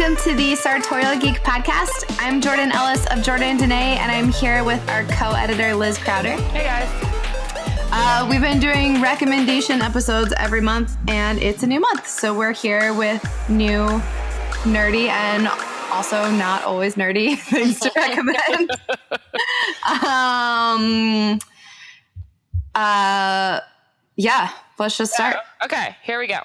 welcome to the Sartorial Geek podcast. I'm Jordan Ellis of Jordan Danae, and I'm here with our co-editor, Liz Crowder. Hey, guys. We've been doing recommendation episodes every month, and it's a new month. So we're here with new, nerdy, and also not always nerdy things to recommend. Yeah, let's just start. Okay, here we go.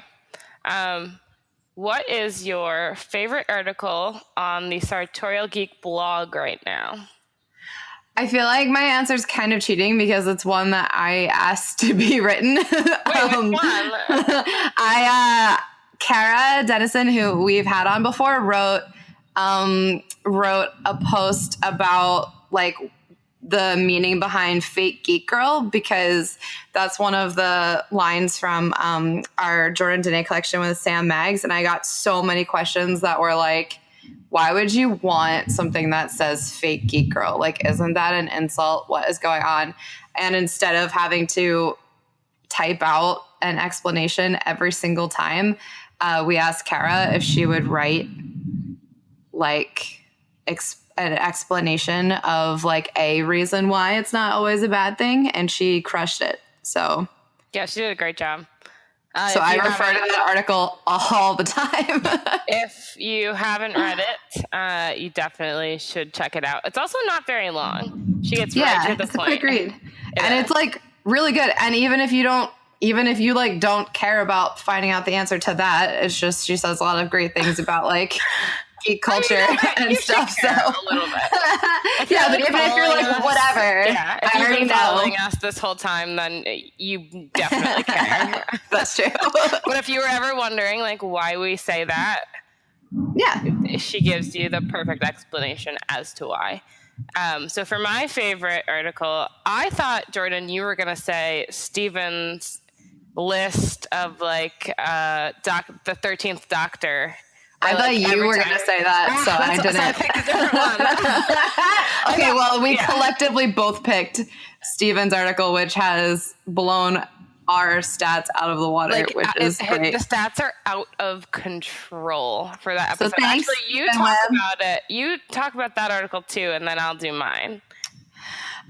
What is your favorite article on the Sartorial Geek blog right now? I feel like my answer is kind of cheating because it's one that I asked to be written. Wait, which one? Kara Dennison, who we've had on before, wrote a post about like the meaning behind fake geek girl, because that's one of the lines from our Jordan Danae collection with Sam Maggs. And I got so many questions that were like, why would you want something that says fake geek girl? Like, isn't that an insult? What is going on? And instead of having to type out an explanation every single time, we asked Kara if she would write like an explanation of like a reason why it's not always a bad thing, and she crushed it. So yeah, she did a great job. So I refer to that article all the time. If you haven't read it, you definitely should check it out. It's also not very long. She gets right to the it's point. A quick read, and it's like really good. And even if you like don't care about finding out the answer to that, it's just she says a lot of great things about like geek culture and stuff. So a little bit. Yeah, but even if you're like whatever, if I already been know. Following us this whole time, then you definitely care. That's true. But if you were ever wondering like why we say that, yeah, she gives you the perfect explanation as to why. So for my favorite article, I thought, Jordan, you were going to say Steven's list of like the 13th Doctor. I thought you were going to say that, so I didn't. So I picked a different one. Okay, well, we collectively both picked Steven's article, which has blown our stats out of the water, which is great. The stats are out of control for that episode. So thanks, actually, you talk about it. You talk about that article too, and then I'll do mine.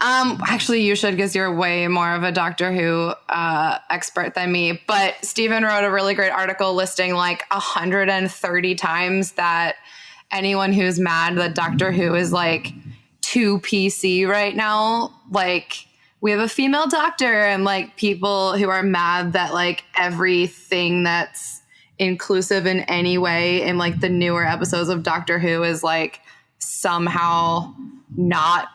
Actually, you should, because you're way more of a Doctor Who expert than me. But Steven wrote a really great article listing like 130 times that anyone who's mad that Doctor Who is like too PC right now, like we have a female doctor, and like people who are mad that like everything that's inclusive in any way in like the newer episodes of Doctor Who is like somehow not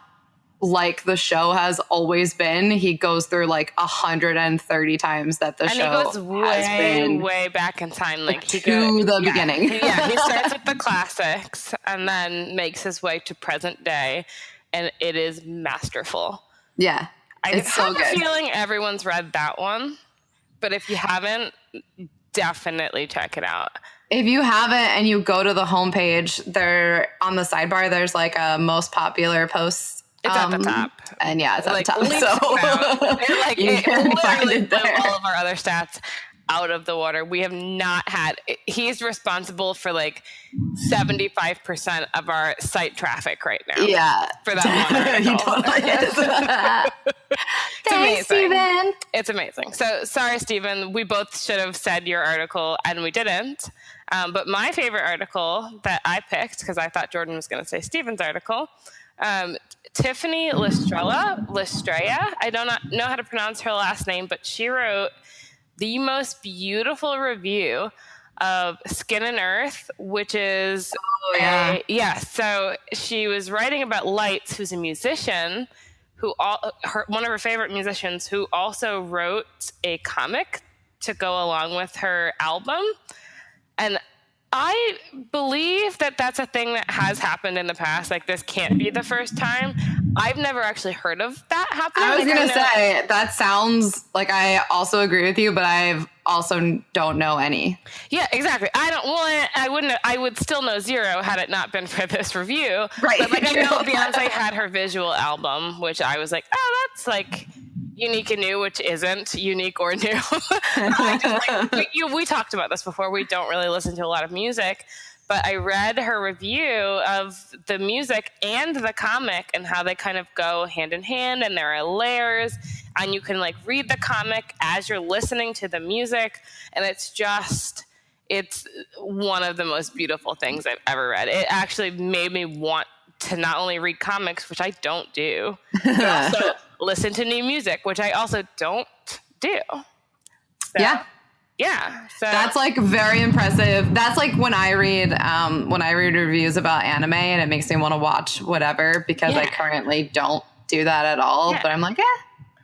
like the show has always been. He goes through like 130 times that the show has been way back in time, like to the beginning. Yeah, he starts with the classics and then makes his way to present day, and it is masterful. Yeah, it's so good. I have a feeling everyone's read that one, but if you haven't, definitely check it out. If you haven't and you go to the homepage, there on the sidebar, there's like a most popular posts. It's at the top. And yeah, it's at like, the top. So like you can find it there. Blew all of our other stats out of the water. We have not had, he's responsible for like 75% of our site traffic right now. Yeah. For that one article. He totally is. It's amazing. Steven. It's amazing. So sorry, Steven. We both should have said your article and we didn't. But my favorite article that I picked, because I thought Jordan was going to say Steven's article, Tiffany Listrea, I don't know how to pronounce her last name, but she wrote the most beautiful review of Skin and Earth, which is so she was writing about Lights, who's a musician, one of her favorite musicians, who also wrote a comic to go along with her album. And I believe that that's a thing that has happened in the past. Like, this can't be the first time. I've never actually heard of that happening. I was going to say, that sounds like I also agree with you, but I've also don't know any. Yeah, exactly. I would still know zero had it not been for this review. Right. But like, I know Beyonce had her visual album, which I was like, oh, that's like unique and new, which isn't unique or new. We talked about this before. We don't really listen to a lot of music, but I read her review of the music and the comic and how they kind of go hand in hand, and there are layers, and you can like read the comic as you're listening to the music, and it's one of the most beautiful things I've ever read. It actually made me want to not only read comics, which I don't do, but also listen to new music, which I also don't do. So, yeah. So that's like very impressive. That's like when I read reviews about anime and it makes me want to watch whatever, because I currently don't do that at all. But I'm like,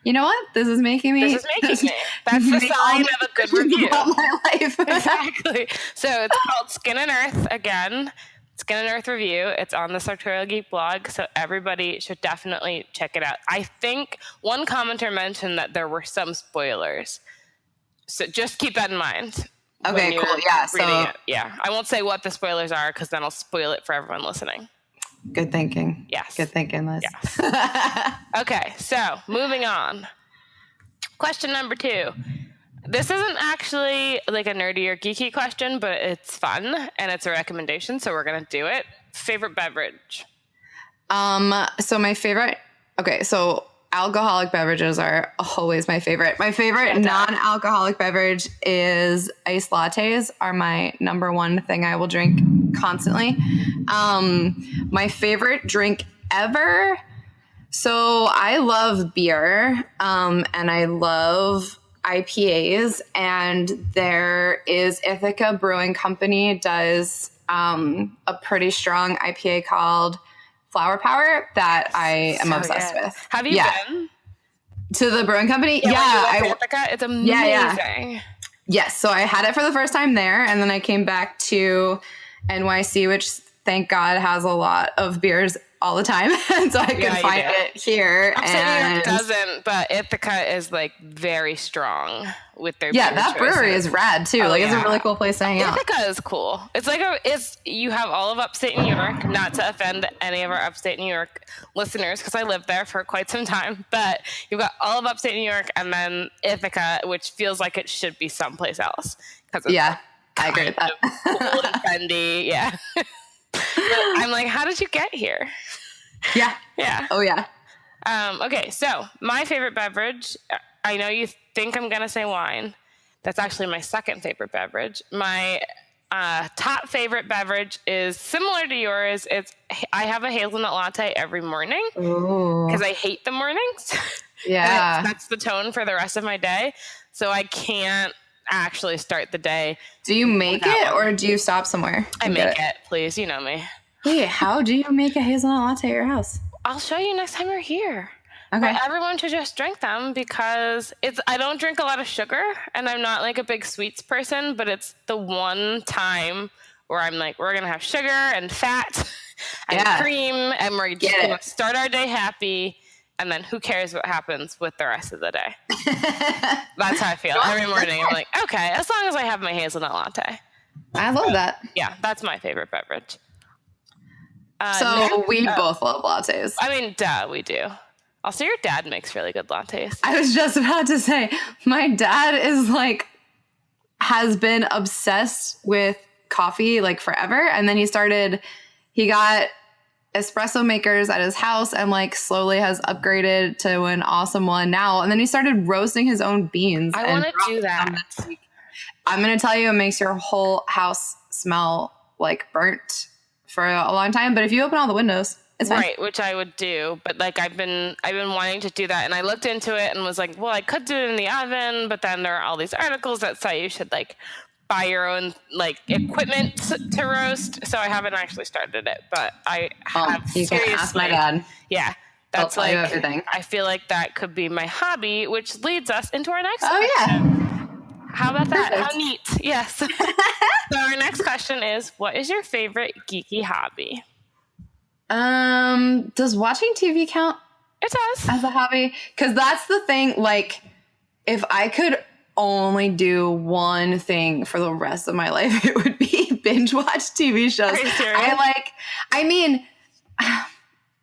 you know what? This is making me. That's the sign of a good review. About my life. Exactly. So it's called Skin and Earth again. Skin and Earth review. It's on the Sartorial Geek blog, so everybody should definitely check it out. I think one commenter mentioned that there were some spoilers, so just keep that in mind. Okay, cool. Yeah, I won't say what the spoilers are because then I'll spoil it for everyone listening. Good thinking. Yes. Good thinking, Liz. Yes. Okay, so moving on. Question number 2. This isn't actually like a nerdy or geeky question, but it's fun and it's a recommendation, so we're gonna do it. Favorite beverage? So my favorite. Okay, so alcoholic beverages are always my favorite. My favorite non-alcoholic beverage is iced lattes. Are my number one thing I will drink constantly. My favorite drink ever. So I love beer, and I love IPAs, and there is Ithaca Brewing Company does a pretty strong IPA called Flower Power that I am obsessed with. Have you been to the brewing company? Ithaca? It's amazing. Yes, so I had it for the first time there, and then I came back to NYC, which thank God has a lot of beers all the time, and so I could find it here. Upstate New York doesn't, but Ithaca is like very strong with their beer that choices. Brewery is rad too. It's a really cool place to hang out. Ithaca is cool. It's like you have all of upstate New York, not to offend any of our upstate New York listeners because I lived there for quite some time, but you've got all of upstate New York and then Ithaca, which feels like it should be someplace else. I agree with that. Cool and trendy, I'm like, how did you get here? Yeah. Oh, yeah. Okay, so my favorite beverage, I know you think I'm going to say wine. That's actually my second favorite beverage. My top favorite beverage is similar to yours. I have a hazelnut latte every morning because I hate the mornings. Yeah. That's the tone for the rest of my day. So I can't actually start the day. Do you make it or do you stop somewhere? I make it, please. You know me. Wait, how do you make a hazelnut latte at your house? I'll show you next time you're here. Okay. But everyone should just drink them because I don't drink a lot of sugar and I'm not like a big sweets person, but it's the one time where I'm like, we're going to have sugar and fat and cream and we're just going to start our day happy. And then who cares what happens with the rest of the day? That's how I feel every morning. I'm like, okay, as long as I have my hazelnut latte. I love that. Yeah, that's my favorite beverage. We both love lattes. I mean, duh, we do. Also, your dad makes really good lattes. I was just about to say, my dad has been obsessed with coffee like forever. And then he got espresso makers at his house and like slowly has upgraded to an awesome one now. And then he started roasting his own beans. I want to do that. I'm going to tell you, it makes your whole house smell like burnt for a long time. But if you open all the windows, it's fine. Right, which I would do. But like I've been wanting to do that. And I looked into it and was like, well, I could do it in the oven. But then there are all these articles that say you should like buy your own like equipment to roast. So I haven't actually started it, but I have. You can ask my dad. Yeah, that's like everything. I feel like that could be my hobby, which leads us into our next question. Yeah. How about that? Perfect. How neat. Yes. So our next question is, what is your favorite geeky hobby? Does watching TV count? It does. As a hobby? Because that's the thing, like, if I could only do one thing for the rest of my life, it would be binge watch TV shows. Are you serious?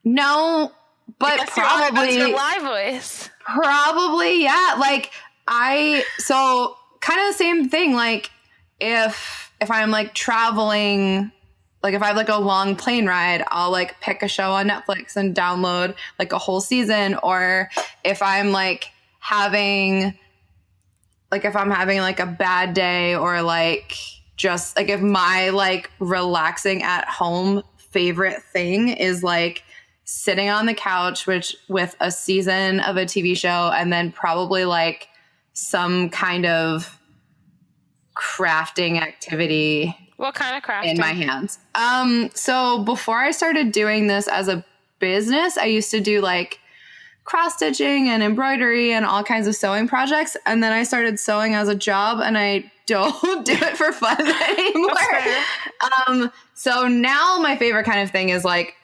No, but probably. That's your live voice. Probably, yeah. Like, so kind of the same thing. Like, if I'm like traveling like if I have like a long plane ride, I'll like pick a show on Netflix and download like a whole season. Or if I'm like if I'm having like a bad day, or like just like if my like relaxing at home favorite thing is like sitting on the couch with a season of a TV show, and then probably like some kind of crafting activity. What kind of crafting? In my hands. So before I started doing this as a business, I used to do like cross stitching and embroidery and all kinds of sewing projects. And then I started sewing as a job, and I don't do it for fun anymore. So now my favorite kind of thing is like,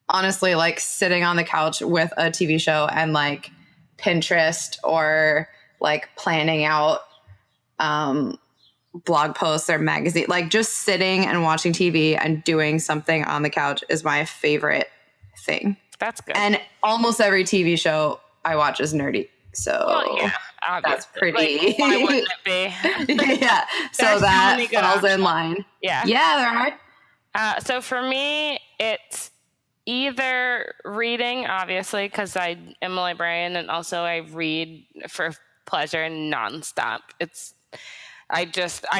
honestly, like sitting on the couch with a TV show and like Pinterest, or like planning out blog posts or magazine, like just sitting and watching TV and doing something on the couch is my favorite thing. That's good. And almost every TV show I watch is nerdy. So yeah, that's pretty. Like, why wouldn't it be? Yeah. So that falls in line. Yeah. Yeah, there are. So for me, it's either reading, obviously, because I am a librarian, and also I read for pleasure nonstop. I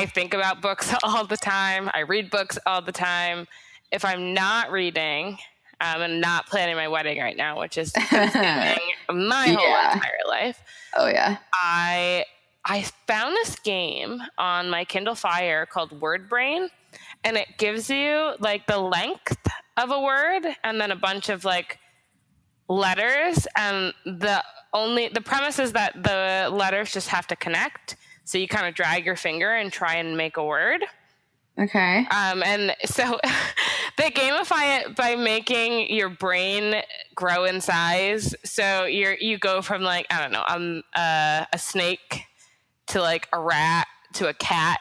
think about books all the time. I read books all the time. If I'm not reading, and not planning my wedding right now, which is consuming my whole entire life. Oh yeah. I found this game on my Kindle Fire called Word Brain, and it gives you like the length of a word and then a bunch of like letters, and the premise is that the letters just have to connect. So you kind of drag your finger and try and make a word. Okay. And so they gamify it by making your brain grow in size. So you go from like, I don't know, a snake to like a rat to a cat.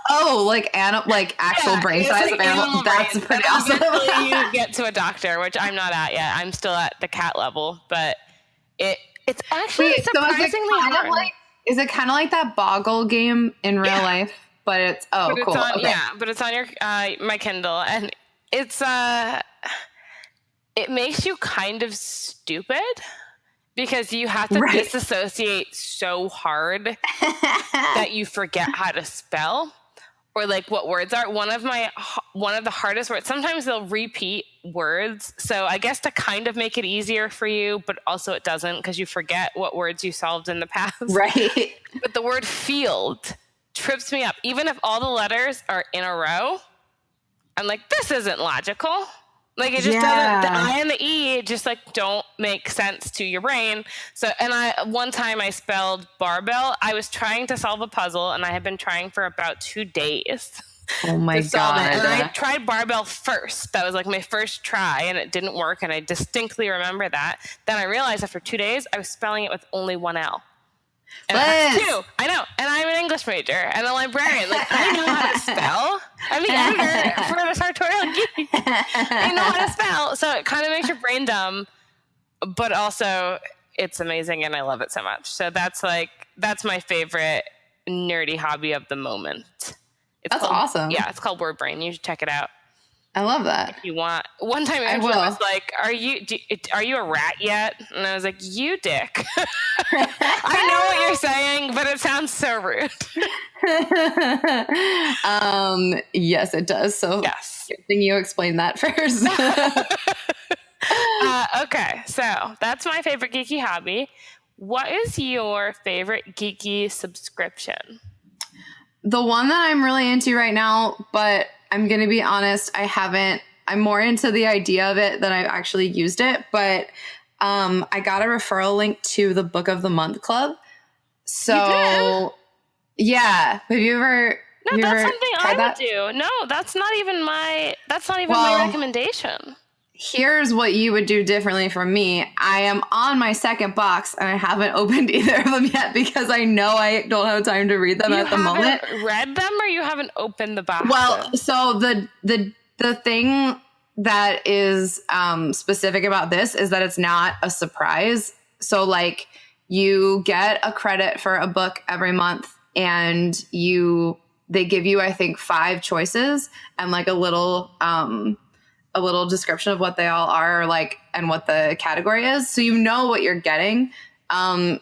Oh, like actual brain size of animal. That's pretty awesome. You get to a doctor, which I'm not at yet. I'm still at the cat level, but it's actually surprisingly hard. Is it kind of like that Boggle game in real life? But it's cool. Okay. Yeah, but it's on your my Kindle, and it's it makes you kind of stupid because you have to disassociate so hard that you forget how to spell or like what words are. One of the hardest words. Sometimes they'll repeat words, so I guess to kind of make it easier for you, but also it doesn't because you forget what words you solved in the past. Right. But the word field trips me up. Even if all the letters are in a row, I'm like, this isn't logical. Like it just doesn't, the I and the E just like don't make sense to your brain. So, and one time I spelled barbell. I was trying to solve a puzzle and I had been trying for about 2 days. Oh my God. And I tried barbell first. That was like my first try and it didn't work. And I distinctly remember that. Then I realized after 2 days, I was spelling it with only one L. And I know. And I'm an English major and a librarian. Like, I know how to spell. I'm the editor for the Sartorial Geeks. I know how to spell. So it kind of makes your brain dumb, but also it's amazing and I love it so much. So that's my favorite nerdy hobby of the moment. That's awesome. Yeah, it's called Word Brain. You should check it out. I love that. If you want. One time Angela was like, are you a rat yet? And I was like, you dick. I know what you're saying, but it sounds so rude. Yes, it does. So yes. Good thing you explained that first. Okay, so that's my favorite geeky hobby. What is your favorite geeky subscription? The one that I'm really into right now, but I'm going to be honest, I'm more into the idea of it than I've actually used it, but I got a referral link to the Book of the Month Club. So, yeah. Have you ever No, that's something I would do. No, that's not even my recommendation. Here's what you would do differently from me. I am on my second box and I haven't opened either of them yet because I know I don't have time to read them at the moment. You haven't read them or you haven't opened the box? Well, so the thing that is specific about this is that it's not a surprise. So like you get a credit for a book every month and you they give you, I think, 5 choices and like a little description of what they all are, like, and what the category is. So you know what you're getting.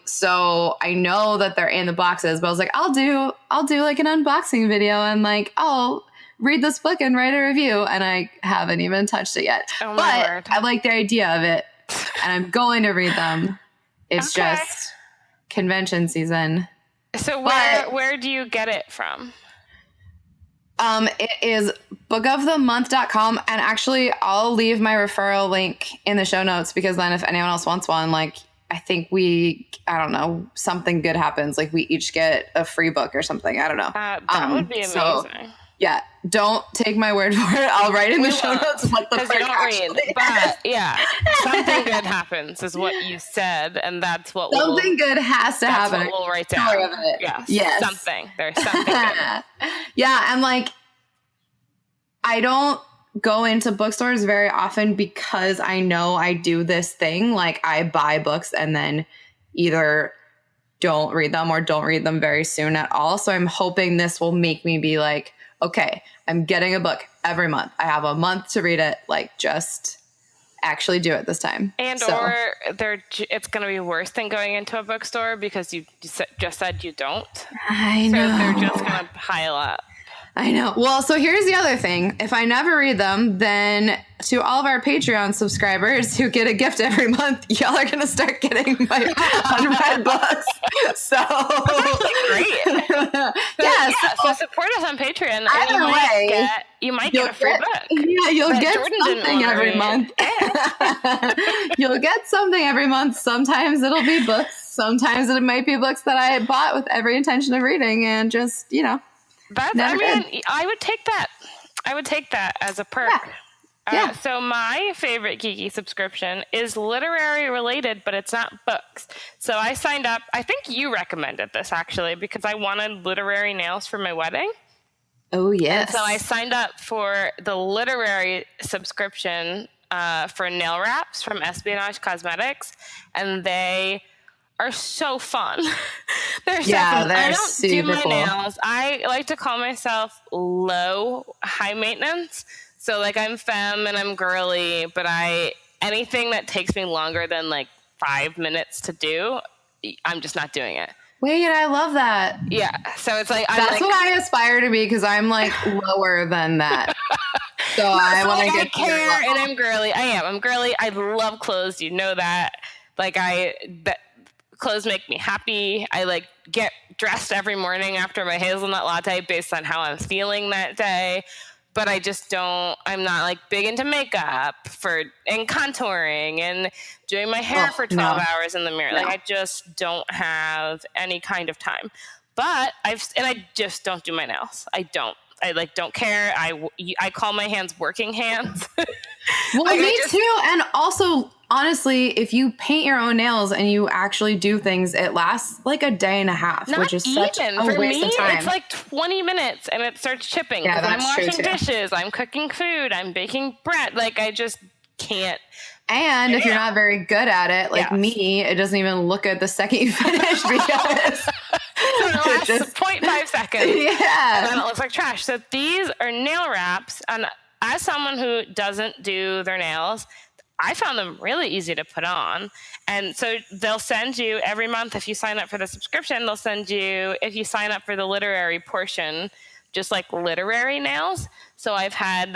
So I know that they're in the boxes, but I was like, I'll do like an unboxing video and like, I'll read this book and write a review. And I haven't even touched it yet, but word. I like the idea of it and I'm going to read them. It's just convention season. So where do you get it from? It is bookofthemonth.com. And actually I'll leave my referral link in the show notes, because then if anyone else wants one, like, I think I don't know, something good happens. Like we each get a free book or something. I don't know. That would be amazing. So, yeah. Don't take my word for it. I'll write in the show notes what the book actually is. But yeah, something good happens is what you said. And that's what something good has to happen. What we'll write down. Yes. Something. There's something good. Yeah. And like, I don't go into bookstores very often because I know I do this thing. Like I buy books and then either don't read them or don't read them very soon at all. So I'm hoping this will make me be like, okay, I'm getting a book every month. I have a month to read it. Like just actually do it this time. And or it's going to be worse than going into a bookstore because you just said you don't. I know. So they're just going to pile up. I know. Well, so here's the other thing. If I never read them, then to all of our Patreon subscribers who get a gift every month, y'all are going to start getting my unread books. So great. So support us on Patreon. And you might get a free book. Yeah, you'll get something every month. You'll get something every month. Sometimes it'll be books. Sometimes it might be books that I bought with every intention of reading and just, I would take that. I would take that as a perk. Yeah. So my favorite Geeky subscription is literary related, but it's not books. So I signed up. I think you recommended this actually because I wanted literary nails for my wedding. Oh, yes. And so I signed up for the literary subscription for nail wraps from Espionage Cosmetics, and they are so fun. They're so fun. They're I don't do my cool. nails. I like to call myself high maintenance. So like I'm femme and I'm girly, but anything that takes me longer than like 5 minutes to do, I'm just not doing it. Wait, I love that. Yeah. So it's like that's what I aspire to be because I'm like lower than that. So I want to get care and I'm girly. I'm girly. I love clothes. You know that. Like clothes make me happy. I like get dressed every morning after my hazelnut latte based on how I'm feeling that day. But I just I'm not like big into makeup and contouring and doing my hair for 12 hours in the mirror. Like I just don't have any kind of time. But I just don't do my nails. I don't care. I call my hands working hands. Well, me too. And also, honestly, if you paint your own nails and you actually do things, it lasts like a day and a half, which is such a waste of time. It's like 20 minutes and it starts chipping. Yeah, I'm washing dishes, I'm cooking food, I'm baking bread. Like I just can't. And if you're not very good at it, like me, it doesn't even look good the second you finish because it lasts 0.5 seconds. Yeah. And then it looks like trash. So these are nail wraps. And as someone who doesn't do their nails, I found them really easy to put on. And so they'll send you every month, if you sign up for the subscription, they'll send you, if you sign up for the literary portion, just like literary nails. So I've had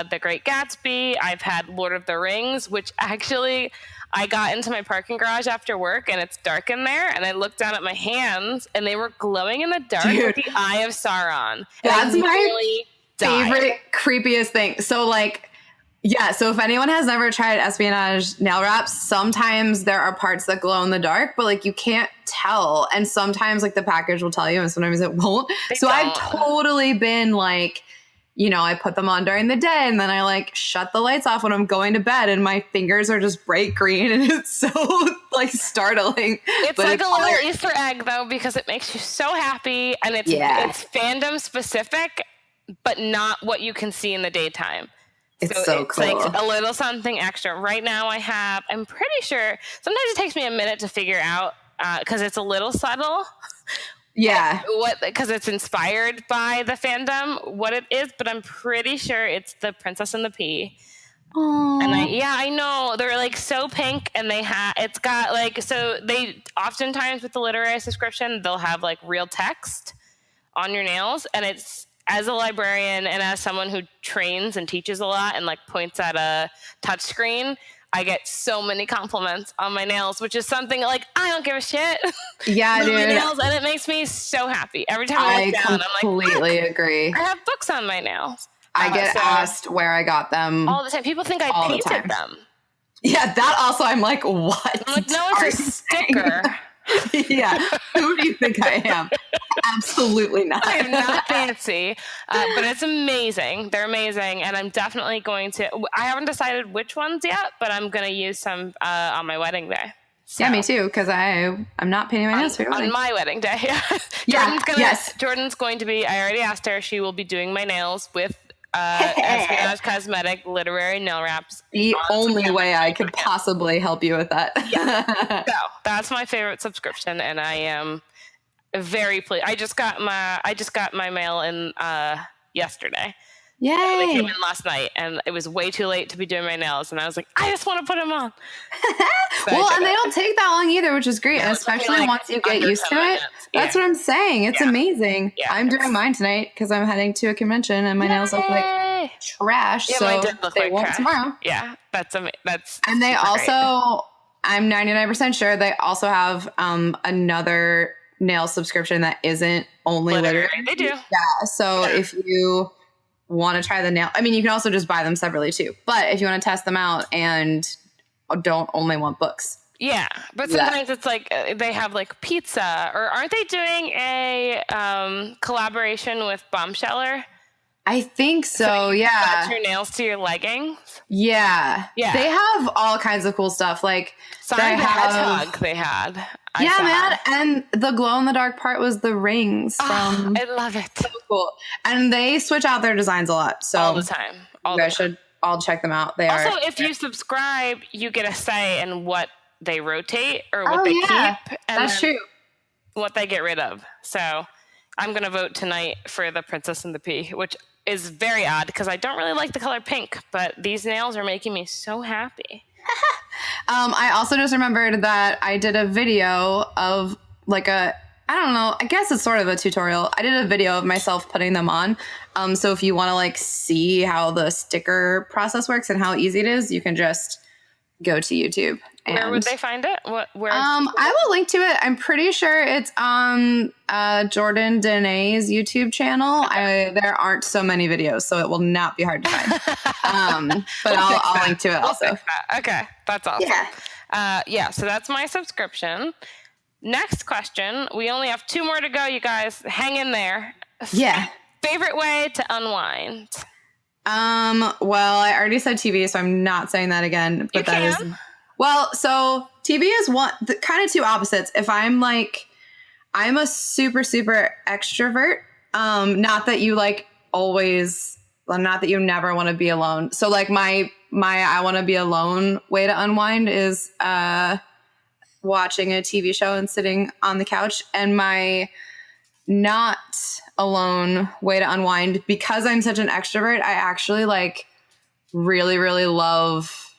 The Great Gatsby. I've had Lord of the Rings, which actually I got into my parking garage after work and it's dark in there. And I looked down at my hands and they were glowing in the dark with the Eye of Sauron. That's my favorite, creepiest thing. So like, yeah, so if anyone has never tried Espionage nail wraps, sometimes there are parts that glow in the dark, but like you can't tell. And sometimes like the package will tell you and sometimes it won't. I've totally been like, I put them on during the day and then I like shut the lights off when I'm going to bed and my fingers are just bright green and it's so like startling. It's like a little Easter egg though, because it makes you so happy and it's fandom specific, but not what you can see in the daytime. It's so cool. Like a little something extra. Right now I'm pretty sure, sometimes it takes me a minute to figure out because it's a little subtle, Yeah. Because it's inspired by the fandom, what it is, but I'm pretty sure it's the Princess and the Pea. Aww. And I know they're like so pink, and it's got like, so they oftentimes with the literary subscription, they'll have like real text on your nails, and it's, as a librarian and as someone who trains and teaches a lot and like points at a touch screen, I get so many compliments on my nails, which is something like I don't give a shit. Yeah, dude. My nails, and it makes me so happy every time I look down. I completely agree. I have books on my nails. I get asked where I got them all the time. People think I painted them. Yeah, that also. I'm like, what? I'm like, no, it's a sticker. Yeah. Who do you think I am? Absolutely not. I'm not fancy, but it's amazing. They're amazing, and I'm definitely going to. I haven't decided which ones yet, but I'm going to use some on my wedding day. So, yeah, me too, because I'm not painting my nails on my wedding day. Jordan's going to be. I already asked her. She will be doing my nails with Espionage Cosmetic literary nail wraps. The only way I could possibly help you with that. Yeah. So that's my favorite subscription, and I am very pleased. I just got my mail in yesterday. Yay! They came in last night, and it was way too late to be doing my nails, and I was like, I just want to put them on. Well, and they don't take that long either, which is great, and especially like once you get used to it. That's what I'm saying. It's amazing. Yeah, I'm doing mine tonight because I'm heading to a convention, and my nails look like trash. Yeah, so mine did look they like won't trash. Tomorrow. Yeah, that's amazing. And they also, I'm 99% sure they also have another nail subscription that isn't only literary. They do. Yeah. So if you want to try the nail, I mean, you can also just buy them separately too. But if you want to test them out and don't only want books. Yeah. But sometimes it's like they have like pizza, or aren't they doing a collaboration with Bombsheller? I think so. Yeah. Attach your nails to your leggings. Yeah. Yeah. They have all kinds of cool stuff. Like Sonic the Hedgehog they had. Man. And the glow in the dark part was the rings from. I love it. So cool. And they switch out their designs a lot. So all the time. You guys should all check them out. They also, if you subscribe, you get a say in what they rotate or what they keep. And that's true. What they get rid of. So I'm going to vote tonight for the Princess and the Pea, which is very odd because I don't really like the color pink, but these nails are making me so happy. I also just remembered that I did a video of like I don't know, I guess it's sort of a tutorial. I did a video of myself putting them on. So if you want to like see how the sticker process works and how easy it is, you can just go to YouTube. And where would they find it? Where? I will link to it. I'm pretty sure it's on Jordan Danae's YouTube channel. Okay. There aren't so many videos, so it will not be hard to find. But I'll link to it also. Okay, that's awesome. Yeah. So that's my subscription. Next question. We only have 2 more to go, you guys. Hang in there. Yeah. Favorite way to unwind? Well, I already said TV, so I'm not saying that again. But so TV is kind of two opposites. If I'm like, I'm a super, super extrovert. Not that you like always, not that you never want to be alone. So like my I want to be alone way to unwind is, watching a TV show and sitting on the couch. And my not alone way to unwind, because I'm such an extrovert, I actually like really, really love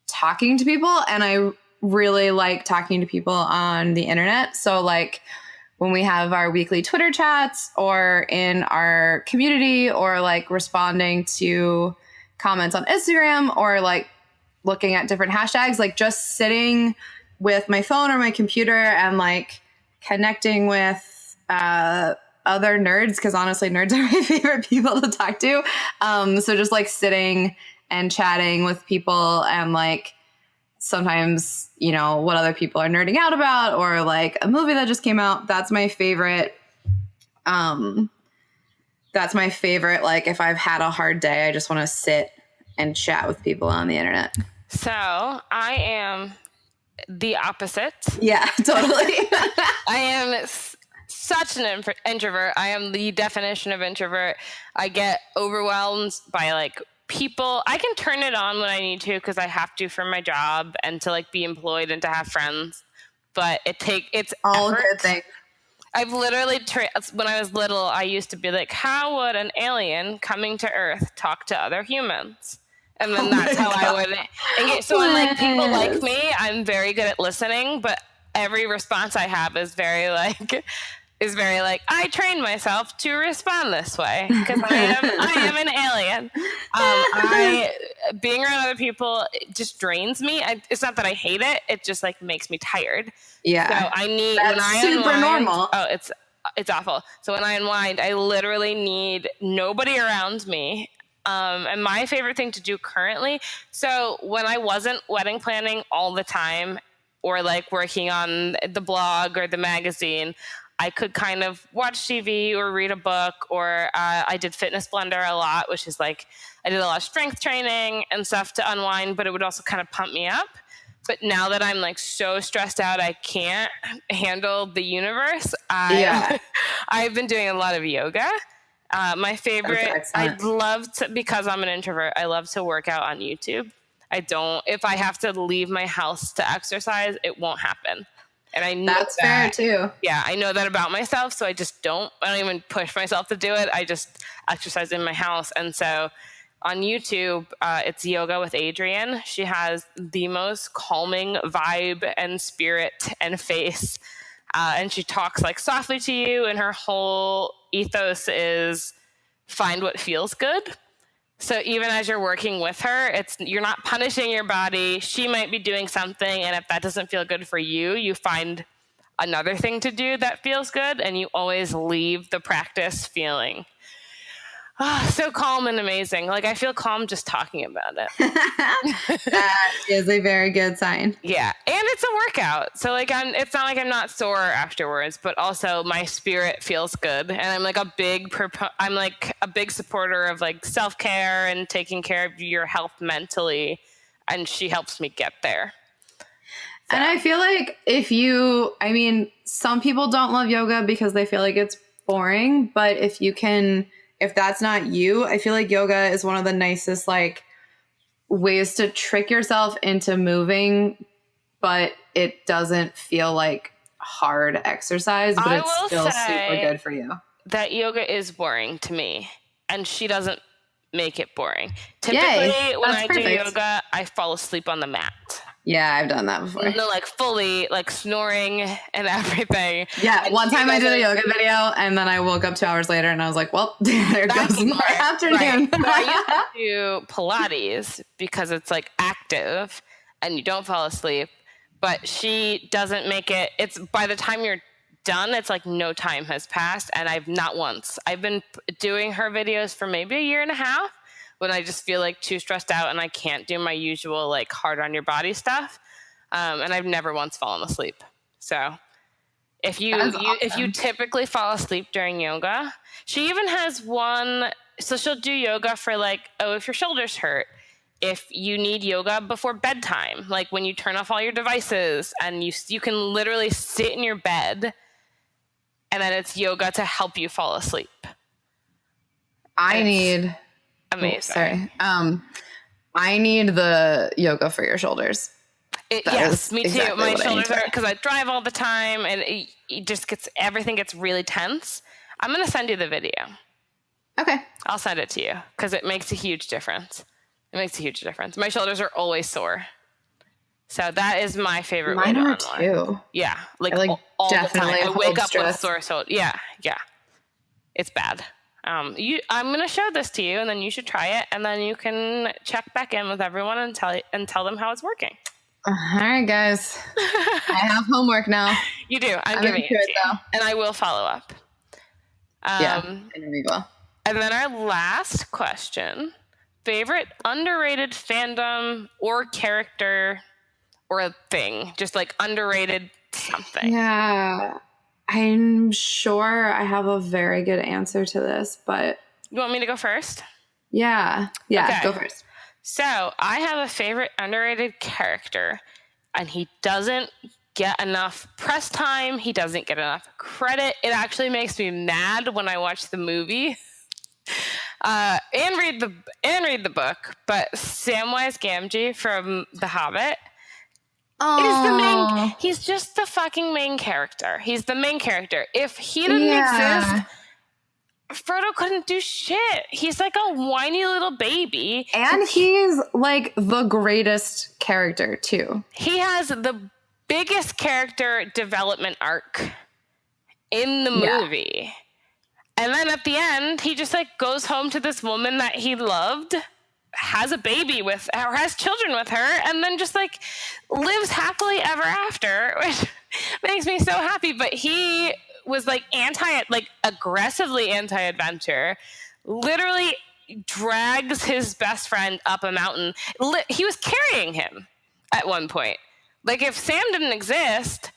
talking to people. And I really like talking to people on the internet. So like when we have our weekly Twitter chats or in our community or like responding to comments on Instagram or like looking at different hashtags, like just sitting with my phone or my computer and like connecting with other nerds, because honestly, nerds are my favorite people to talk to. So just like sitting and chatting with people and like sometimes, you know, what other people are nerding out about or like a movie that just came out. That's my favorite. That's my favorite. Like if I've had a hard day, I just want to sit and chat with people on the internet. So I am the opposite. Yeah, totally. I am such an introvert. I am the definition of introvert. I get overwhelmed by like people. I can turn it on when I need to because I have to for my job and to like be employed and to have friends. But it's all effort. good things. I've literally, when I was little, I used to be like, how would an alien coming to Earth talk to other humans? And then that's how I would engage. So when like people like me, I'm very good at listening, but every response I have is very like, I trained myself to respond this way because I am an alien. Being around other people, it just drains me. It's not that I hate it. It just like makes me tired. Yeah. So I need, that's when I super unwind, normal. Oh, it's awful. So when I unwind, I literally need nobody around me. And my favorite thing to do currently, so when I wasn't wedding planning all the time or like working on the blog or the magazine, I could kind of watch TV or read a book, or I did Fitness Blender a lot, which is like, I did a lot of strength training and stuff to unwind, but it would also kind of pump me up. But now that I'm like so stressed out, I can't handle the universe. I've been doing a lot of yoga. My favorite, I'd love to, because I'm an introvert, I love to work out on YouTube. If I have to leave my house to exercise, it won't happen. And I know that's fair too. Yeah, I know that about myself. So I don't even push myself to do it. I just exercise in my house. And so on YouTube, it's Yoga with Adrienne. She has the most calming vibe and spirit and face. And she talks like softly to you. And her whole ethos is find what feels good. So even as you're working with her, you're not punishing your body. She might be doing something, and if that doesn't feel good for you, you find another thing to do that feels good, and you always leave the practice feeling so calm and amazing. Like I feel calm just talking about it. That is a very good sign. Yeah. And it's a workout. So like it's not like I'm not sore afterwards, but also my spirit feels good. And I'm like a big supporter of like self-care and taking care of your health mentally. And she helps me get there. So. And I feel like some people don't love yoga because they feel like it's boring, but if that's not you, I feel like yoga is one of the nicest like ways to trick yourself into moving, but it doesn't feel like hard exercise, but it's still super good for you. That yoga is boring to me, and she doesn't make it boring. Typically, when I do yoga, I fall asleep on the mat. Yeah, I've done that before. No, like fully, like snoring and everything. Yeah, and one time I did a yoga video, and then I woke up 2 hours later, and I was like, "Well, there goes my afternoon." Right. I used to do Pilates because it's like active, and you don't fall asleep. But she doesn't make it. It's by the time you're done, it's like no time has passed, and I've not once. I've been doing her videos for maybe a year and a half. When I just feel like too stressed out and I can't do my usual like hard on your body stuff. And I've never once fallen asleep. So if you typically fall asleep during yoga, she even has one, so she'll do yoga for like, if your shoulders hurt, if you need yoga before bedtime, like when you turn off all your devices and you can literally sit in your bed and then it's yoga to help you fall asleep. Amazing. Sorry. I need the yoga for your shoulders. Yes, me too. Exactly my shoulders are, because I drive all the time and it just everything gets really tense. I'm going to send you the video. Okay. I'll send it to you because it makes a huge difference. My shoulders are always sore. So that is my favorite way to unwind. Mine are too. Yeah. Like all the time. I wake up with sore shoulders. Yeah. Yeah. It's bad. I'm going to show this to you, and then you should try it, and then you can check back in with everyone and tell them how it's working. All right, guys. I have homework now. You do. I'm giving it to you, and I will follow up. Yeah, I know you will. And then our last question: favorite underrated fandom or character or a thing, just like underrated something. Yeah. I'm sure I have a very good answer to this, but... You want me to go first? Yeah. Okay. Go first. So I have a favorite underrated character, and he doesn't get enough press time. He doesn't get enough credit. It actually makes me mad when I watch the movie and read the book. But Samwise Gamgee from The Hobbit, Oh, he's just the fucking main character. He's the main character. If he didn't exist, Frodo couldn't do shit. He's like a whiny little baby. And he's like the greatest character too. He has the biggest character development arc in the movie. And then at the end, he just like goes home to this woman that he loved, has a baby with, or has children with her, and then just like lives happily ever after, which makes me so happy. But he was like aggressively anti-adventure, literally drags his best friend up a mountain. He was carrying him at one point. Like if Sam didn't exist,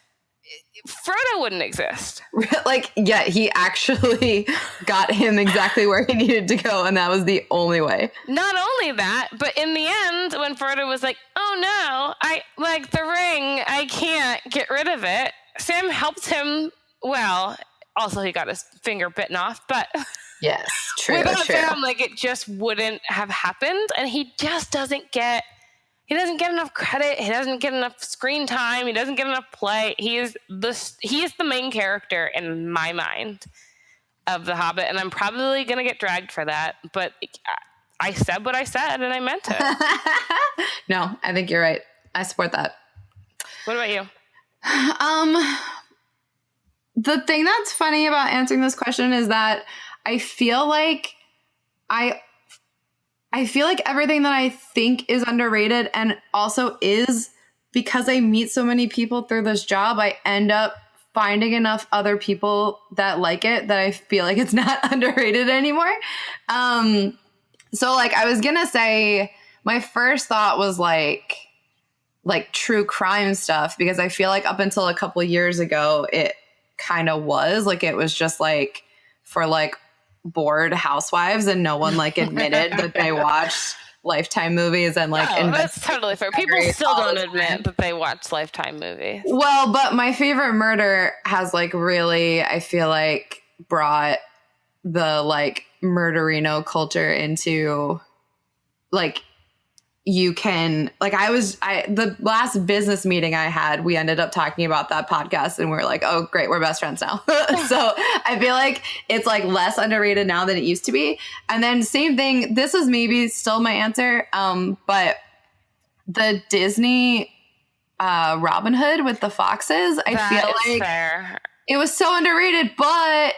Frodo wouldn't exist. Like, yeah, he actually got him exactly where he needed to go, and that was the only way. Not only that, but in the end, when Frodo was like, oh no, I like the ring, I can't get rid of it, Sam helped him. Well, also he got his finger bitten off, but yes, true. Without Sam, like it just wouldn't have happened, and he just doesn't get enough credit. He doesn't get enough screen time. He doesn't get enough play. He is the main character in my mind of The Hobbit, and I'm probably going to get dragged for that, but I said what I said, and I meant it. No, I think you're right. I support that. What about you? The thing that's funny about answering this question is that I feel like everything that I think is underrated and also is, because I meet so many people through this job, I end up finding enough other people that like it that I feel like it's not underrated anymore. So like I was going to say my first thought was like true crime stuff, because I feel like up until a couple of years ago, it kind of was like, it was just like for like bored housewives, and no one like admitted that they watched Lifetime movies and like that's totally fair. People still don't admit that they watch Lifetime movies. Well, but my favorite murder has like really, I feel like, brought the like murderino culture into like, you can like, the last business meeting I had, we ended up talking about that podcast, and we were like, oh great, we're best friends now. So I feel like it's like less underrated now than it used to be. And then same thing, this is maybe still my answer, but the Disney Robin Hood with the foxes, I feel like fair. It was so underrated, but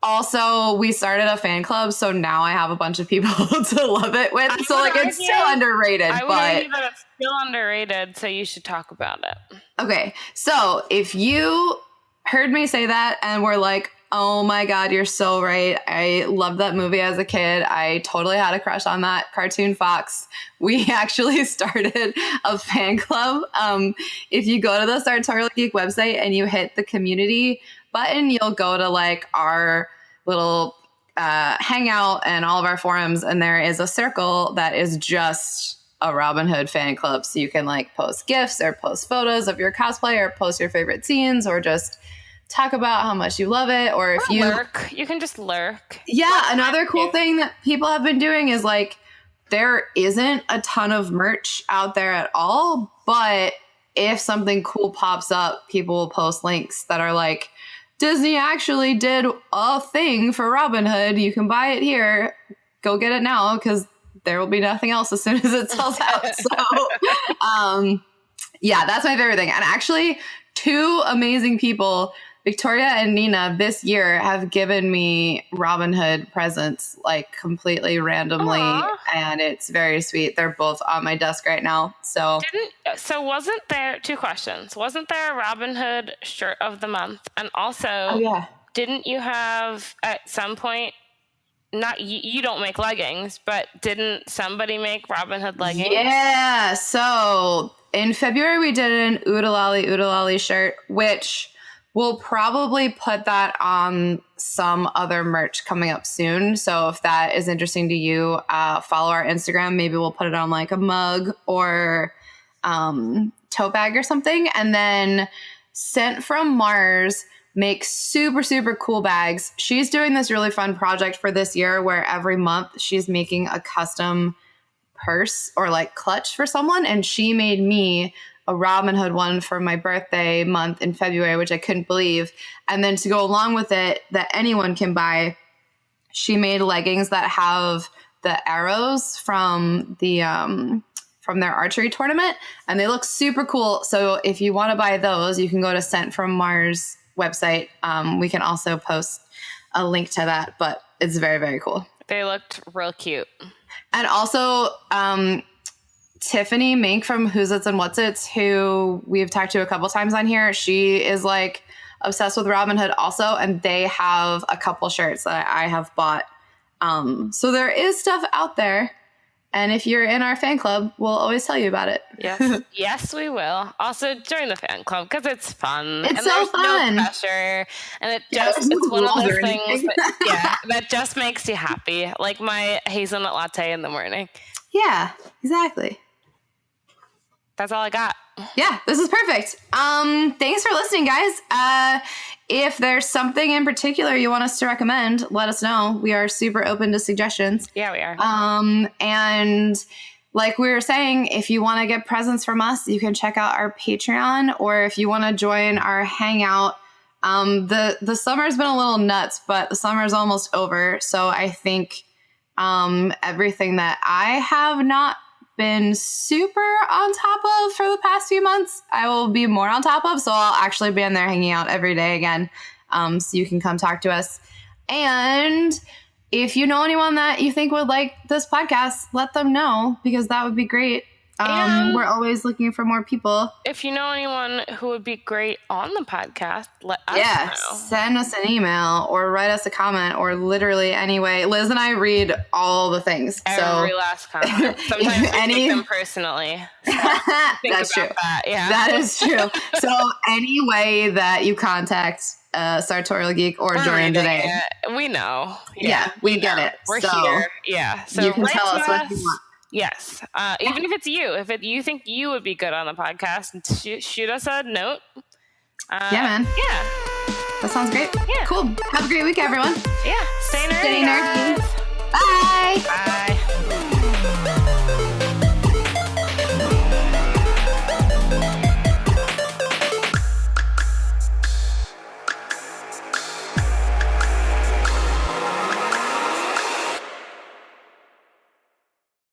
also, we started a fan club, so now I have a bunch of people to love it with. So, like, it's still underrated. I would argue that it's still underrated, so you should talk about it. Okay, so if you heard me say that and were like, oh my God, you're so right. I loved that movie as a kid. I totally had a crush on that cartoon fox. We actually started a fan club. If you go to the Sartorial Geek website and you hit the community button, you'll go to like our little hangout and all of our forums, and there is a circle that is just a Robin Hood fan club. So you can like post GIFs or post photos of your cosplay or post your favorite scenes or just talk about how much you love it. Or if you lurk, you can just lurk. Yeah. Another cool thing that people have been doing is like, there isn't a ton of merch out there at all, but if something cool pops up, people will post links that are like, Disney actually did a thing for Robin Hood. You can buy it here. Go get it now, because there will be nothing else as soon as it sells out. So, yeah, that's my favorite thing. And actually, two amazing people, Victoria and Nina, this year have given me Robin Hood presents, like completely randomly. Aww. And it's very sweet. They're both on my desk right now. So wasn't there, two questions, wasn't there a Robin Hood shirt of the month? And also, didn't you have at some point, not you don't make leggings, but didn't somebody make Robin Hood leggings? Yeah. So in February, we did an Oodalali shirt, which we'll probably put that on some other merch coming up soon. So if that is interesting to you, follow our Instagram. Maybe we'll put it on like a mug or tote bag or something. And then Sent from Mars makes super, super cool bags. She's doing this really fun project for this year where every month she's making a custom purse or like clutch for someone. And she made me a Robin Hood one for my birthday month in February, which I couldn't believe. And then to go along with it, that anyone can buy, she made leggings that have the arrows from their archery tournament, and they look super cool. So if you want to buy those, you can go to Sent from Mars website. We can also post a link to that, but it's very, very cool. They looked real cute. And also, Tiffany Mink from Who's Its and What's Its, who we've talked to a couple times on here, she is like obsessed with Robin Hood also, and they have a couple shirts that I have bought. So there is stuff out there. And if you're in our fan club, we'll always tell you about it. Yes. Yes, we will. Also, join the fan club because it's fun. It's so fun. No pressure. And it's one of those things that just makes you happy. Like my hazelnut latte in the morning. Yeah, exactly. That's all I got. Yeah, this is perfect. Thanks for listening, guys. If there's something in particular you want us to recommend, let us know. We are super open to suggestions. Yeah, we are. And like we were saying, if you want to get presents from us, you can check out our Patreon, or if you want to join our hangout. The summer's been a little nuts, but the summer's almost over. So I think everything that I have not been super on top of for the past few months, I will be more on top of. So I'll actually be in there hanging out every day again. So you can come talk to us. And if you know anyone that you think would like this podcast, let them know, because that would be great. We're always looking for more people. If you know anyone who would be great on the podcast, let us know. Send us an email or write us a comment, or literally anyway. Liz and I read all the things. Every last comment. Sometimes we take them personally. So that's true. That is true. So any way that you contact Sartorial Geek or Jordan today, we know. Yeah, we get it. We're here. Yeah. So you can tell us what you want. Yes. Even if it's you, you think you would be good on the podcast, shoot us a note. Yeah, man. Yeah. That sounds great. Yeah. Cool. Have a great week, everyone. Yeah. Stay nerdy.